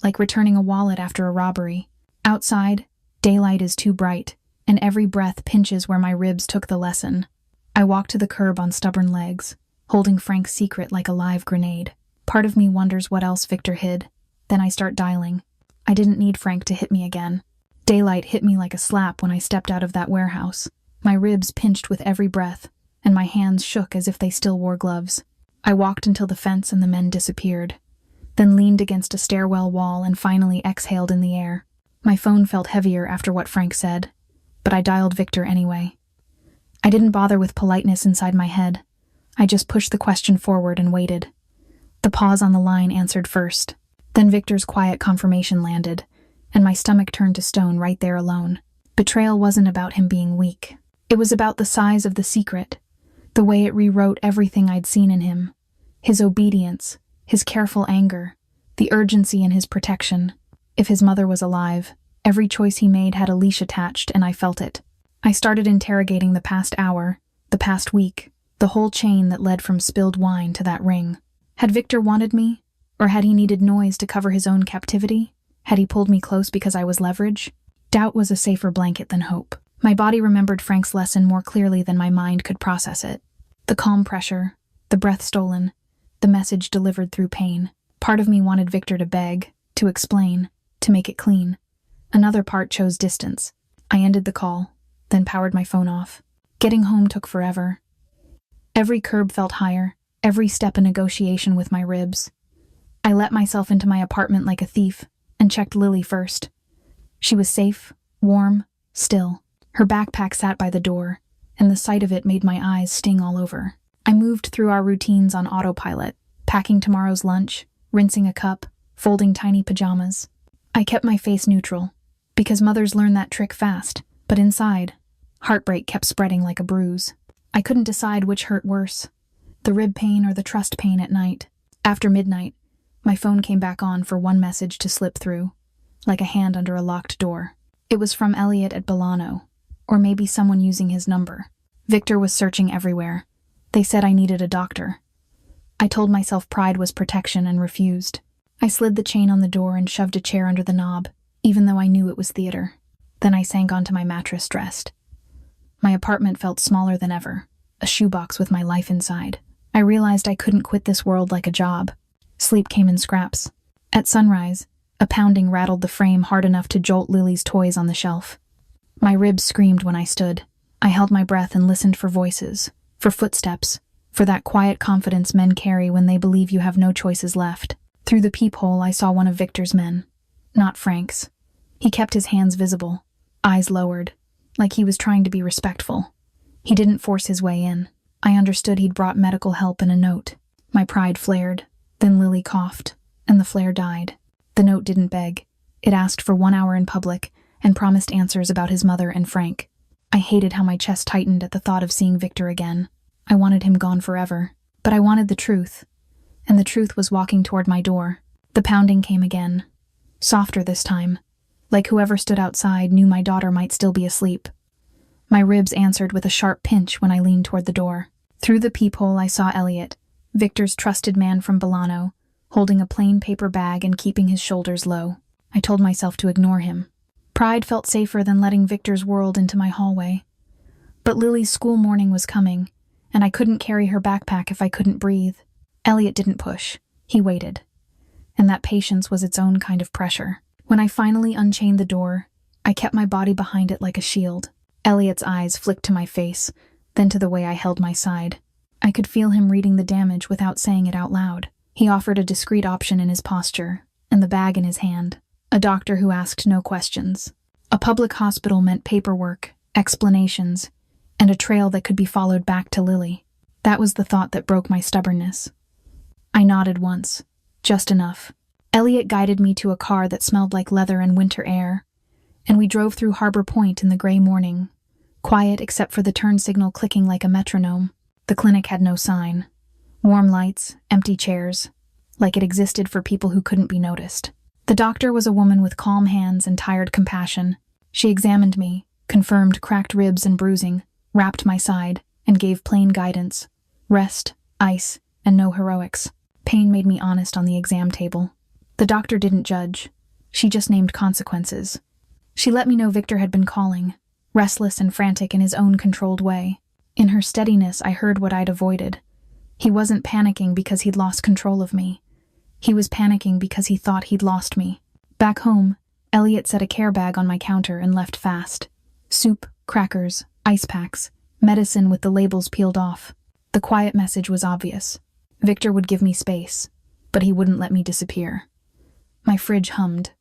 like returning a wallet after a robbery. Outside, daylight is too bright, and every breath pinches where my ribs took the lesson. I walk to the curb on stubborn legs, holding Frank's secret like a live grenade. Part of me wonders what else Victor hid. Then I start dialing. I didn't need Frank to hit me again. Daylight hit me like a slap when I stepped out of that warehouse. My ribs pinched with every breath, and my hands shook as if they still wore gloves. I walked until the fence and the men disappeared, then leaned against a stairwell wall and finally exhaled in the air. My phone felt heavier after what Frank said, but I dialed Victor anyway. I didn't bother with politeness inside my head. I just pushed the question forward and waited. The pause on the line answered first. Then Victor's quiet confirmation landed, and my stomach turned to stone right there alone. Betrayal wasn't about him being weak. It was about the size of the secret, the way it rewrote everything I'd seen in him. His obedience, his careful anger, the urgency in his protection. If his mother was alive, every choice he made had a leash attached, and I felt it. I started interrogating the past hour, the past week, the whole chain that led from spilled wine to that ring. Had Victor wanted me? Or had he needed noise to cover his own captivity? Had he pulled me close because I was leverage? Doubt was a safer blanket than hope. My body remembered Frank's lesson more clearly than my mind could process it. The calm pressure, the breath stolen, the message delivered through pain. Part of me wanted Victor to beg, to explain, to make it clean. Another part chose distance. I ended the call, then powered my phone off. Getting home took forever. Every curb felt higher, every step a negotiation with my ribs. I let myself into my apartment like a thief and checked Lily first. She was safe, warm, still. Her backpack sat by the door, and the sight of it made my eyes sting all over. I moved through our routines on autopilot, packing tomorrow's lunch, rinsing a cup, folding tiny pajamas. I kept my face neutral, because mothers learn that trick fast, but inside, heartbreak kept spreading like a bruise. I couldn't decide which hurt worse, the rib pain or the trust pain at night. After midnight, my phone came back on for one message to slip through, like a hand under a locked door. It was from Elliot at Bolano, or maybe someone using his number. Victor was searching everywhere. They said I needed a doctor. I told myself pride was protection and refused. I slid the chain on the door and shoved a chair under the knob, even though I knew it was theater. Then I sank onto my mattress dressed. My apartment felt smaller than ever, a shoebox with my life inside. I realized I couldn't quit this world like a job. Sleep came in scraps. At sunrise, a pounding rattled the frame hard enough to jolt Lily's toys on the shelf. My ribs screamed when I stood. I held my breath and listened for voices, for footsteps, for that quiet confidence men carry when they believe you have no choices left. Through the peephole, I saw one of Victor's men. Not Frank's. He kept his hands visible, eyes lowered, like he was trying to be respectful. He didn't force his way in. I understood he'd brought medical help and a note. My pride flared. Then Lily coughed, and the flare died. The note didn't beg. It asked for 1 hour in public and promised answers about his mother and Frank. I hated how my chest tightened at the thought of seeing Victor again. I wanted him gone forever, but I wanted the truth. And the truth was walking toward my door. The pounding came again. Softer this time, like whoever stood outside knew my daughter might still be asleep. My ribs answered with a sharp pinch when I leaned toward the door. Through the peephole I saw Elliot, Victor's trusted man from Bolano, holding a plain paper bag and keeping his shoulders low. I told myself to ignore him. Pride felt safer than letting Victor's world into my hallway. But Lily's school morning was coming, and I couldn't carry her backpack if I couldn't breathe. Elliot didn't push. He waited. And that patience was its own kind of pressure. When I finally unchained the door, I kept my body behind it like a shield. Elliot's eyes flicked to my face, then to the way I held my side. I could feel him reading the damage without saying it out loud. He offered a discreet option in his posture, and the bag in his hand. A doctor who asked no questions. A public hospital meant paperwork, explanations, and a trail that could be followed back to Lily. That was the thought that broke my stubbornness. I nodded once, just enough. Elliot guided me to a car that smelled like leather and winter air, and we drove through Harbor Point in the gray morning, quiet except for the turn signal clicking like a metronome. The clinic had no sign. Warm lights, empty chairs, like it existed for people who couldn't be noticed. The doctor was a woman with calm hands and tired compassion. She examined me, confirmed cracked ribs and bruising, wrapped my side, and gave plain guidance. Rest, ice, and no heroics. Pain made me honest on the exam table. The doctor didn't judge. She just named consequences. She let me know Victor had been calling, restless and frantic in his own controlled way. In her steadiness, I heard what I'd avoided. He wasn't panicking because he'd lost control of me. He was panicking because he thought he'd lost me. Back home, Elliot set a care bag on my counter and left fast. Soup, crackers, ice packs, medicine with the labels peeled off. The quiet message was obvious. Victor would give me space, but he wouldn't let me disappear. My fridge hummed,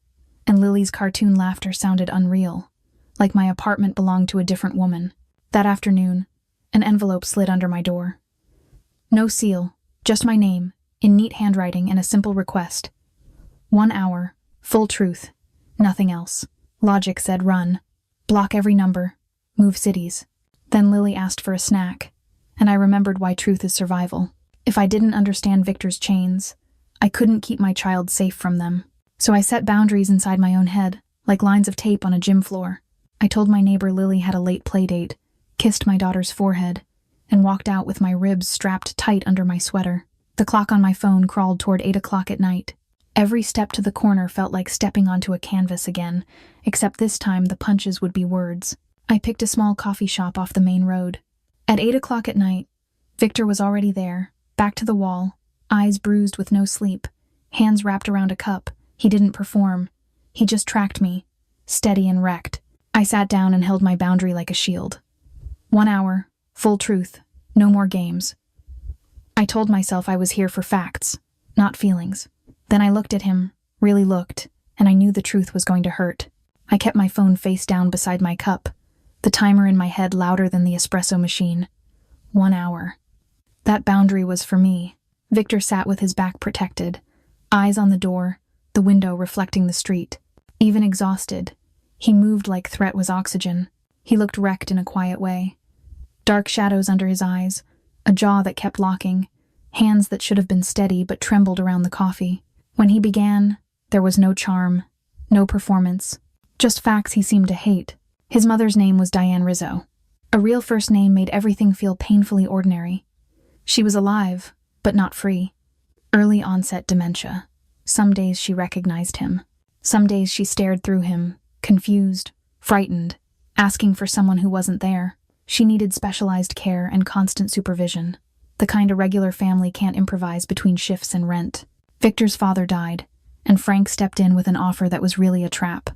and Lily's cartoon laughter sounded unreal, like my apartment belonged to a different woman. That afternoon, an envelope slid under my door. No seal, just my name, in neat handwriting and a simple request. 1 hour, full truth, nothing else. Logic said run, block every number, move cities. Then Lily asked for a snack, and I remembered why truth is survival. If I didn't understand Victor's chains, I couldn't keep my child safe from them. So I set boundaries inside my own head, like lines of tape on a gym floor. I told my neighbor Lily had a late play date, kissed my daughter's forehead, and walked out with my ribs strapped tight under my sweater. The clock on my phone crawled toward 8 o'clock at night. Every step to the corner felt like stepping onto a canvas again, except this time the punches would be words. I picked a small coffee shop off the main road. At 8 o'clock at night, Victor was already there, back to the wall, eyes bruised with no sleep, hands wrapped around a cup. He didn't perform. He just tracked me, steady and wrecked. I sat down and held my boundary like a shield. 1 hour, full truth, no more games. I told myself I was here for facts, not feelings. Then I looked at him, really looked, and I knew the truth was going to hurt. I kept my phone face down beside my cup, the timer in my head louder than the espresso machine. 1 hour. That boundary was for me. Victor sat with his back protected, eyes on the door, the window reflecting the street. Even exhausted, he moved like threat was oxygen. He looked wrecked in a quiet way. Dark shadows under his eyes, a jaw that kept locking, hands that should have been steady but trembled around the coffee. When he began, there was no charm, no performance, just facts he seemed to hate. His mother's name was Diane Rizzo. A real first name made everything feel painfully ordinary. She was alive, but not free. Early onset dementia. Some days she recognized him. Some days she stared through him, confused, frightened, asking for someone who wasn't there. She needed specialized care and constant supervision, the kind a regular family can't improvise between shifts and rent. Victor's father died, and Frank stepped in with an offer that was really a trap.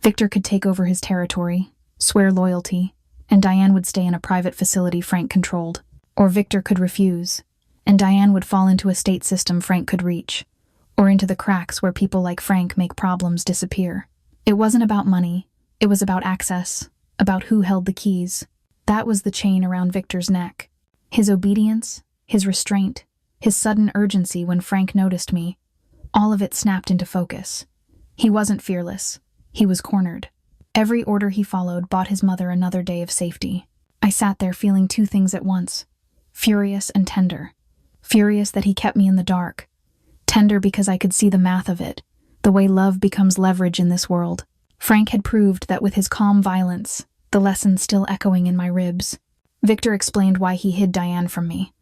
Victor could take over his territory, swear loyalty, and Diane would stay in a private facility Frank controlled. Or Victor could refuse, and Diane would fall into a state system Frank could reach, or into the cracks where people like Frank make problems disappear. It wasn't about money, it was about access, about who held the keys. That was the chain around Victor's neck. His obedience, his restraint, his sudden urgency when Frank noticed me, all of it snapped into focus. He wasn't fearless. He was cornered. Every order he followed bought his mother another day of safety. I sat there feeling two things at once, furious and tender. Furious that he kept me in the dark. Tender because I could see the math of it, the way love becomes leverage in this world. Frank had proved that with his calm violence, the lesson still echoing in my ribs. Victor explained why he hid Diane from me.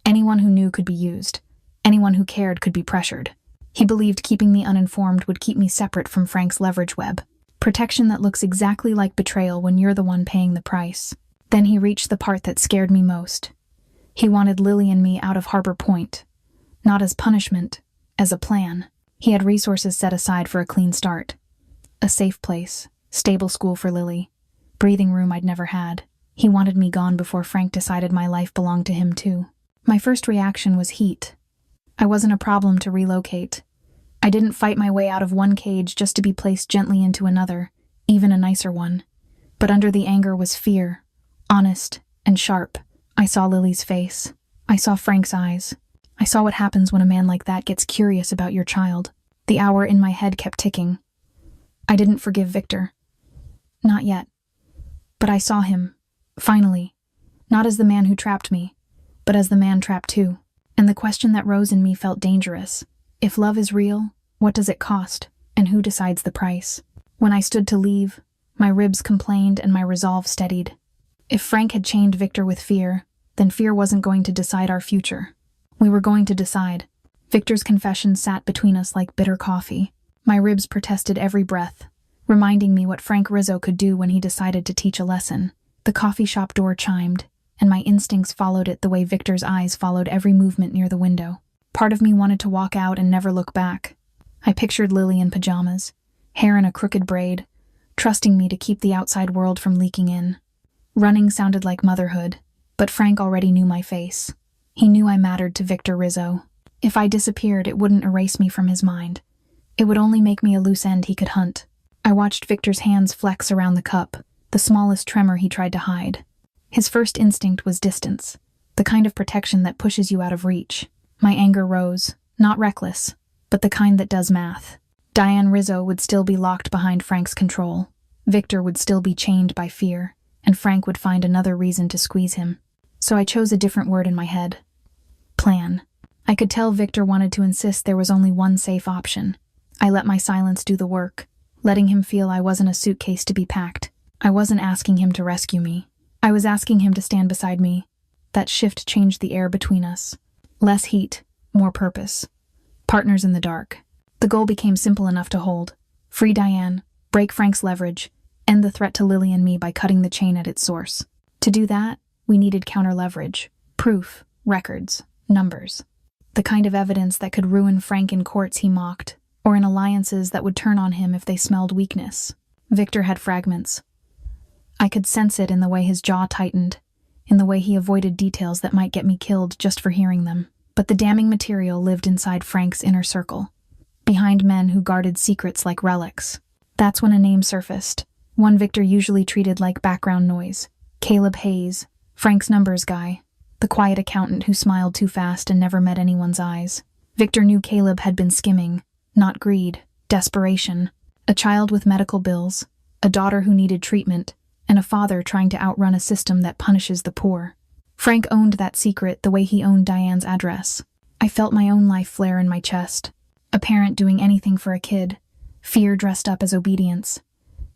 Anyone who knew could be used. Anyone who cared could be pressured. He believed keeping me uninformed would keep me separate from Frank's leverage web. Protection that looks exactly like betrayal when you're the one paying the price. Then he reached the part that scared me most. He wanted Lily and me out of Harbor Point. Not as punishment, as a plan. He had resources set aside for a clean start. A safe place, stable school for Lily, breathing room I'd never had. He wanted me gone before Frank decided my life belonged to him too. My first reaction was heat. I wasn't a problem to relocate. I didn't fight my way out of one cage just to be placed gently into another, even a nicer one. But under the anger was fear, honest and sharp. I saw Lily's face. I saw Frank's eyes. I saw what happens when a man like that gets curious about your child. The hour in my head kept ticking. I didn't forgive Victor. Not yet. But I saw him. Finally. Not as the man who trapped me, but as the man trapped too. And the question that rose in me felt dangerous. If love is real, what does it cost? And who decides the price? When I stood to leave, my ribs complained and my resolve steadied. If Frank had chained Victor with fear, then fear wasn't going to decide our future. We were going to decide. Victor's confession sat between us like bitter coffee. My ribs protested every breath, reminding me what Frank Rizzo could do when he decided to teach a lesson. The coffee shop door chimed, and my instincts followed it the way Victor's eyes followed every movement near the window. Part of me wanted to walk out and never look back. I pictured Lily in pajamas, hair in a crooked braid, trusting me to keep the outside world from leaking in. Running sounded like motherhood, but Frank already knew my face. He knew I mattered to Victor Rizzo. If I disappeared, it wouldn't erase me from his mind. It would only make me a loose end he could hunt. I watched Victor's hands flex around the cup, the smallest tremor he tried to hide. His first instinct was distance, the kind of protection that pushes you out of reach. My anger rose, not reckless, but the kind that does math. Diane Rizzo would still be locked behind Frank's control. Victor would still be chained by fear, and Frank would find another reason to squeeze him. So I chose a different word in my head. Plan. I could tell Victor wanted to insist there was only one safe option. I let my silence do the work, letting him feel I wasn't a suitcase to be packed. I wasn't asking him to rescue me. I was asking him to stand beside me. That shift changed the air between us. Less heat, more purpose. Partners in the dark. The goal became simple enough to hold. Free Diane, break Frank's leverage, end the threat to Lily and me by cutting the chain at its source. To do that, we needed counter-leverage. Proof, records, numbers. The kind of evidence that could ruin Frank in courts he mocked, or in alliances that would turn on him if they smelled weakness. Victor had fragments. I could sense it in the way his jaw tightened, in the way he avoided details that might get me killed just for hearing them. But the damning material lived inside Frank's inner circle, behind men who guarded secrets like relics. That's when a name surfaced, one Victor usually treated like background noise. Caleb Hayes, Frank's numbers guy, the quiet accountant who smiled too fast and never met anyone's eyes. Victor knew Caleb had been skimming, not greed, desperation. A child with medical bills, a daughter who needed treatment, and a father trying to outrun a system that punishes the poor. Frank owned that secret the way he owned Diane's address. I felt my own life flare in my chest. A parent doing anything for a kid, fear dressed up as obedience.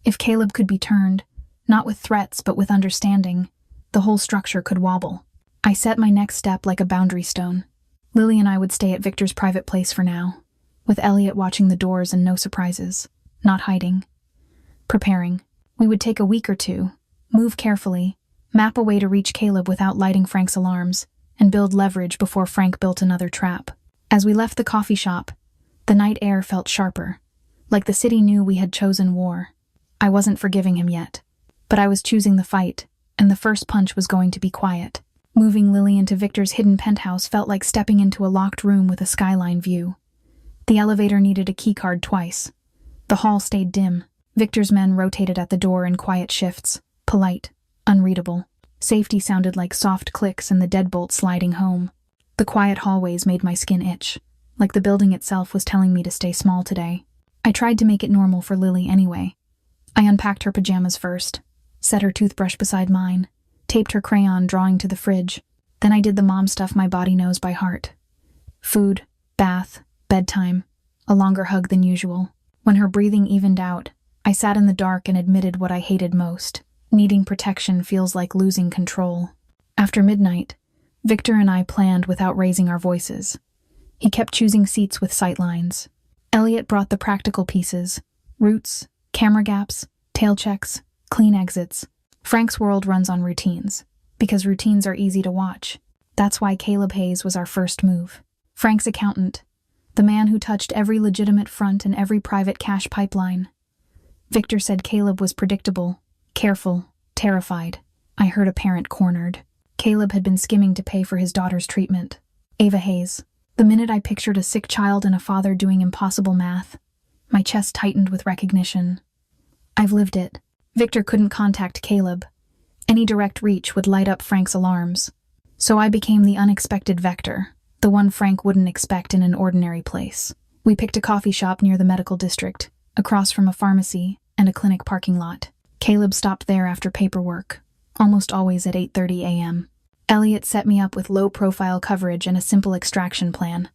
If Caleb could be turned, not with threats but with understanding, the whole structure could wobble. I set my next step like a boundary stone. Lily and I would stay at Victor's private place for now, with Elliot watching the doors and no surprises, not hiding. Preparing. We would take a week or two, move carefully, map a way to reach Caleb without lighting Frank's alarms, and build leverage before Frank built another trap. As we left the coffee shop, the night air felt sharper, like the city knew we had chosen war. I wasn't forgiving him yet, but I was choosing the fight, and the first punch was going to be quiet. Moving Lily into Victor's hidden penthouse felt like stepping into a locked room with a skyline view. The elevator needed a keycard twice. The hall stayed dim. Victor's men rotated at the door in quiet shifts, polite, unreadable. Safety sounded like soft clicks and the deadbolt sliding home. The quiet hallways made my skin itch, like the building itself was telling me to stay small today. I tried to make it normal for Lily anyway. I unpacked her pajamas first, set her toothbrush beside mine, taped her crayon drawing to the fridge. Then I did the mom stuff my body knows by heart. Food, bath, bedtime, a longer hug than usual. When her breathing evened out, I sat in the dark and admitted what I hated most. Needing protection feels like losing control. After midnight, Victor and I planned without raising our voices. He kept choosing seats with sightlines. Elliot brought the practical pieces: routes, camera gaps, tail checks, clean exits. Frank's world runs on routines, because routines are easy to watch. That's why Caleb Hayes was our first move. Frank's accountant, the man who touched every legitimate front and every private cash pipeline. Victor said Caleb was predictable, careful, terrified. I heard a parent cornered. Caleb had been skimming to pay for his daughter's treatment. Ava Hayes. The minute I pictured a sick child and a father doing impossible math, my chest tightened with recognition. I've lived it. Victor couldn't contact Caleb. Any direct reach would light up Frank's alarms. So I became the unexpected vector, the one Frank wouldn't expect in an ordinary place. We picked a coffee shop near the medical district, across from a pharmacy and a clinic parking lot. Caleb stopped there after paperwork, almost always at 8:30 a.m. Elliot set me up with low-profile coverage and a simple extraction plan.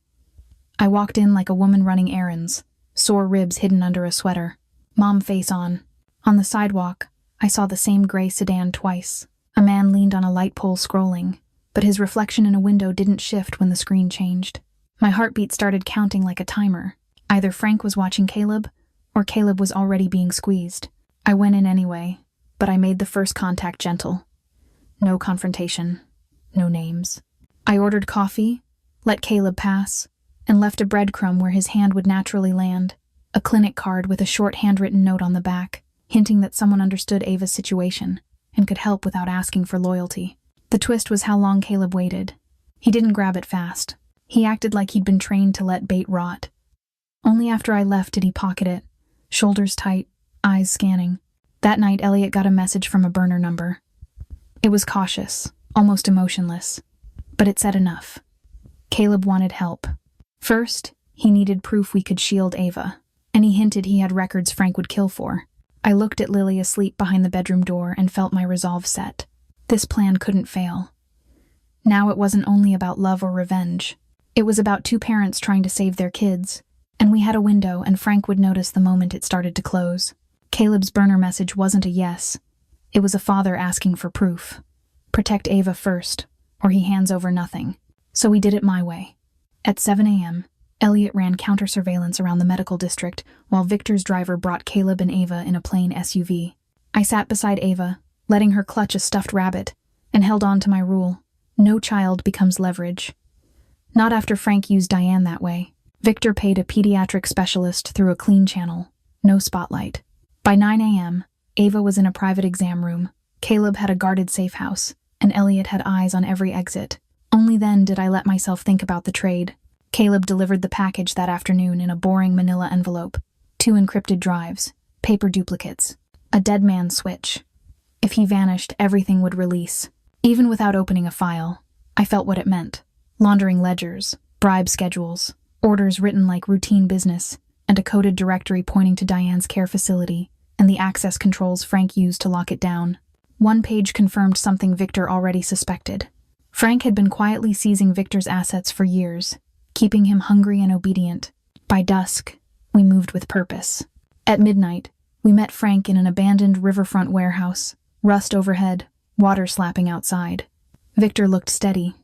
I walked in like a woman running errands, sore ribs hidden under a sweater, mom face on. On the sidewalk, I saw the same gray sedan twice. A man leaned on a light pole scrolling, but his reflection in a window didn't shift when the screen changed. My heartbeat started counting like a timer. Either Frank was watching Caleb, or Caleb was already being squeezed. I went in anyway, but I made the first contact gentle. No confrontation, no names. I ordered coffee, let Caleb pass, and left a breadcrumb where his hand would naturally land, a clinic card with a short handwritten note on the back, hinting that someone understood Ava's situation and could help without asking for loyalty. The twist was how long Caleb waited. He didn't grab it fast. He acted like he'd been trained to let bait rot. Only after I left did he pocket it, shoulders tight, eyes scanning. That night, Elliot got a message from a burner number. It was cautious, almost emotionless, but it said enough. Caleb wanted help. First, he needed proof we could shield Ava, and he hinted he had records Frank would kill for. I looked at Lily asleep behind the bedroom door and felt my resolve set. This plan couldn't fail. Now it wasn't only about love or revenge. It was about two parents trying to save their kids, and we had a window and Frank would notice the moment it started to close. Caleb's burner message wasn't a yes. It was a father asking for proof. Protect Ava first, or he hands over nothing. So we did it my way. At 7 a.m., Elliot ran counter-surveillance around the medical district while Victor's driver brought Caleb and Ava in a plain SUV. I sat beside Ava, letting her clutch a stuffed rabbit, and held on to my rule. No child becomes leverage. Not after Frank used Diane that way. Victor paid a pediatric specialist through a clean channel. No spotlight. By 9 a.m., Ava was in a private exam room. Caleb had a guarded safe house, and Elliot had eyes on every exit. Only then did I let myself think about the trade. Caleb delivered the package that afternoon in a boring manila envelope. 2 encrypted drives, paper duplicates, a dead man's switch. If he vanished, everything would release. Even without opening a file, I felt what it meant. Laundering ledgers, bribe schedules, orders written like routine business, and a coded directory pointing to Diane's care facility, and the access controls Frank used to lock it down. One page confirmed something Victor already suspected. Frank had been quietly seizing Victor's assets for years, keeping him hungry and obedient. By dusk, we moved with purpose. At midnight, we met Frank in an abandoned riverfront warehouse, rust overhead, water slapping outside. Victor looked steady,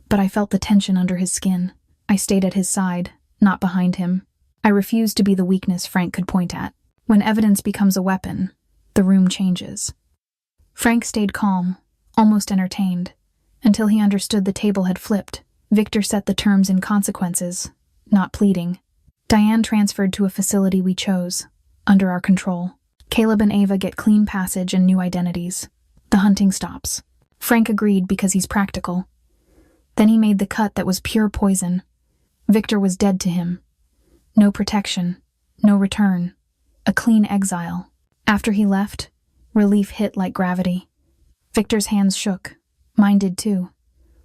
but I felt the tension under his skin. I stayed at his side, not behind him. I refused to be the weakness Frank could point at. When evidence becomes a weapon, the room changes. Frank stayed calm, almost entertained, until he understood the table had flipped. Victor set the terms and consequences, not pleading. Diane transferred to a facility we chose, under our control. Caleb and Ava get clean passage and new identities. The hunting stops. Frank agreed because he's practical. Then he made the cut that was pure poison. Victor was dead to him. No protection, no return, a clean exile. After he left, relief hit like gravity. Victor's hands shook. Mine did too.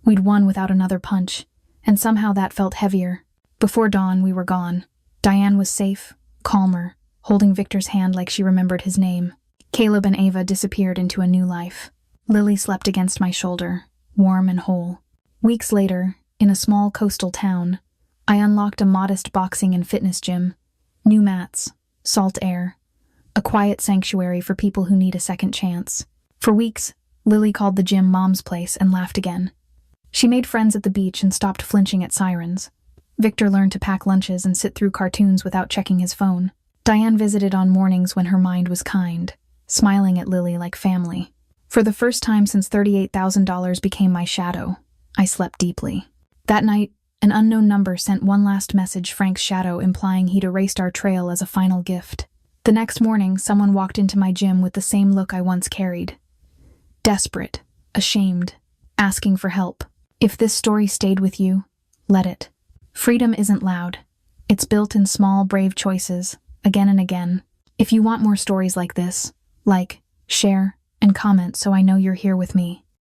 We'd won without another punch, and somehow that felt heavier. Before dawn, we were gone. Diane was safe, calmer, holding Victor's hand like she remembered his name. Caleb and Ava disappeared into a new life. Lily slept against my shoulder, warm and whole. Weeks later, in a small coastal town, I unlocked a modest boxing and fitness gym. New mats, salt air, a quiet sanctuary for people who need a second chance. For weeks, Lily called the gym Mom's place and laughed again. She made friends at the beach and stopped flinching at sirens. Victor learned to pack lunches and sit through cartoons without checking his phone. Diane visited on mornings when her mind was kind, smiling at Lily like family. For the first time since $38,000 became my shadow, I slept deeply. That night, an unknown number sent one last message, Frank's shadow, implying he'd erased our trail as a final gift. The next morning, someone walked into my gym with the same look I once carried. Desperate, ashamed, asking for help. If this story stayed with you, let it. Freedom isn't loud. It's built in small, brave choices, again and again. If you want more stories like this, like, share, and comment so I know you're here with me.